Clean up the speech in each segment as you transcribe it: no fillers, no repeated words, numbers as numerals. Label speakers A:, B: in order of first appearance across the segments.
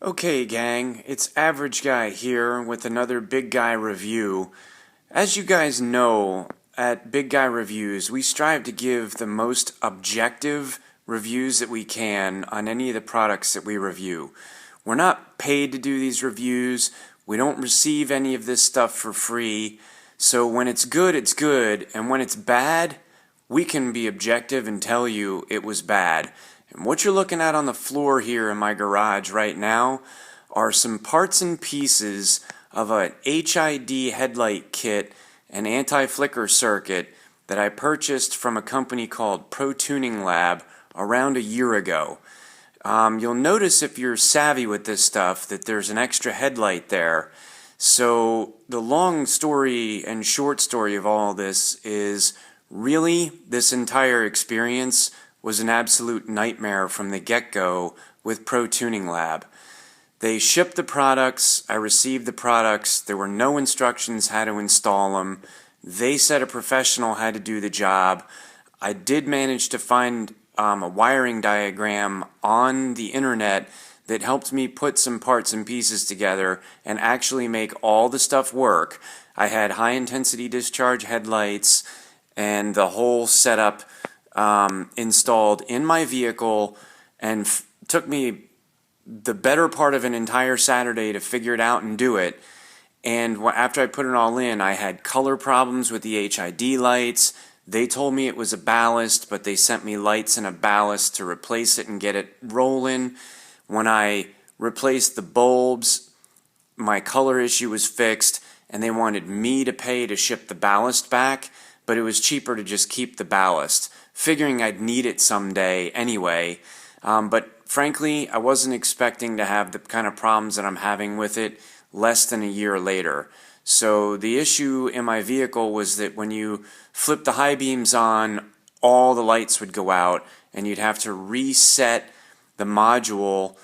A: Okay, gang, it's Average Guy here with another Big Guy review. As you guys know, at Big Guy Reviews, we strive to give the most objective reviews that we can on any of the products that we review. We're not paid to do these reviews. We don't receive any of this stuff for free. So when it's good, and when it's bad, we can be objective and tell you it was bad. And what you're looking at on the floor here in my garage right now are some parts and pieces of an HID headlight kit and anti-flicker circuit that I purchased from a company called Protuninglab around a year ago. You'll notice if you're savvy with this stuff that there's an extra headlight there. So the long story and short story of all this is really this entire experience was an absolute nightmare from the get-go with Protuninglab. They shipped the products, I received the products, there were no instructions how to install them. They said a professional had to do the job. I did manage to find a wiring diagram on the internet that helped me put some parts and pieces together and actually make all the stuff work. I had high-intensity discharge headlights and the whole setup installed in my vehicle, and took me the better part of an entire Saturday to figure it out and do it. And after I put it all in, I had color problems with the HID lights. They told me it was a ballast, but they sent me lights and a ballast to replace it and get it rolling. When I replaced the bulbs, my color issue was fixed, and they wanted me to pay to ship the ballast back, but it was cheaper to just keep the ballast, figuring I'd need it someday anyway. But frankly, I wasn't expecting to have the kind of problems that I'm having with it less than a year later. So the issue in my vehicle was that when you flip the high beams on, all the lights would go out, and you'd have to reset the module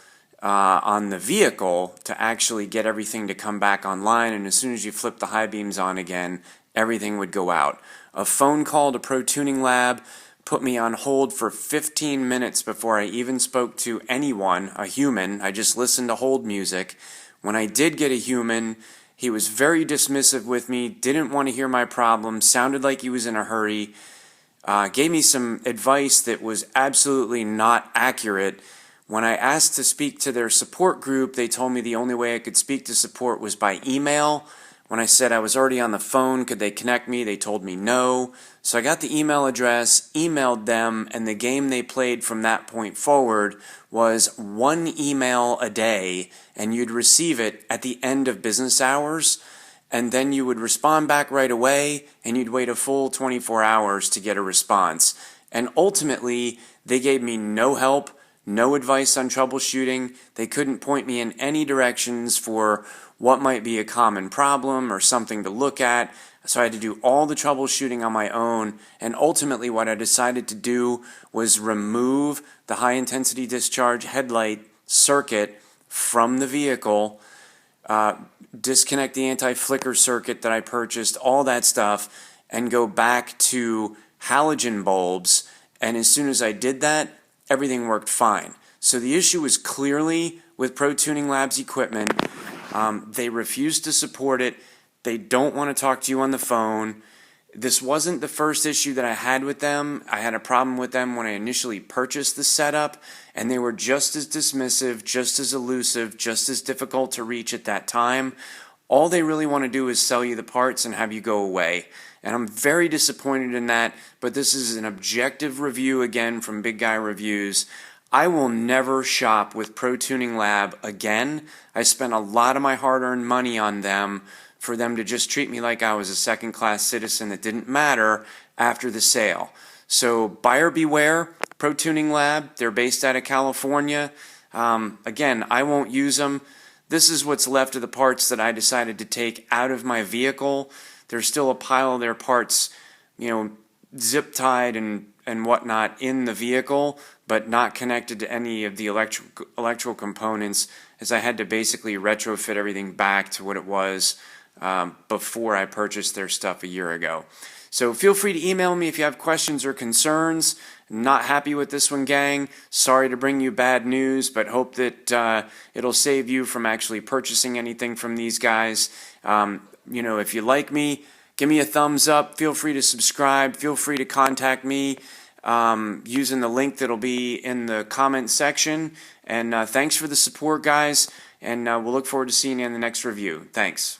A: on the vehicle to actually get everything to come back online, and as soon as you flip the high beams on again, everything would go out. A phone call to Protuninglab put me on hold for 15 minutes before I even spoke to anyone, a human. I just listened to hold music. When I did get a human, he was very dismissive with me, didn't want to hear my problem, sounded like he was in a hurry, gave me some advice that was absolutely not accurate. When I asked to speak to their support group, they told me the only way I could speak to support was by email. When I said I was already on the phone, could they connect me? They told me no. So I got the email address, emailed them, and the game they played from that point forward was one email a day, and you'd receive it at the end of business hours, and then you would respond back right away, and you'd wait a full 24 hours to get a response. And ultimately, they gave me no help, no advice on troubleshooting. They couldn't point me in any directions for what might be a common problem or something to look at. So I had to do all the troubleshooting on my own, and ultimately what I decided to do was remove the high-intensity discharge headlight circuit from the vehicle, disconnect the anti-flicker circuit that I purchased, all that stuff, and go back to halogen bulbs. And as soon as I did that, everything worked fine. So the issue was clearly with Protuninglab's equipment. They refuse to support it. They don't want to talk to you on the phone. This wasn't the first issue that I had with them. I had a problem with them when I initially purchased the setup, and they were just as dismissive, just as elusive, just as difficult to reach at that time. All they really want to do is sell you the parts and have you go away. And I'm very disappointed in that, but this is an objective review again from Big Guy Reviews. I will never shop with Protuninglab again. I spent a lot of my hard-earned money on them for them to just treat me like I was a second-class citizen that didn't matter after the sale. So buyer beware, Protuninglab. They're based out of California. Again, I won't use them. This is what's left of the parts that I decided to take out of my vehicle. There's still a pile of their parts, zip-tied and whatnot in the vehicle, but not connected to any of the electrical components, as I had to basically retrofit everything back to what it was before I purchased their stuff a year ago. So feel free to email me if you have questions or concerns, Not happy with this one, gang. Sorry to bring you bad news, but hope that it'll save you from actually purchasing anything from these guys. If you like me, give me a thumbs up. Feel free to subscribe. Feel free to contact me using the link that'll be in the comment section. And thanks for the support, guys. And we'll look forward to seeing you in the next review. Thanks.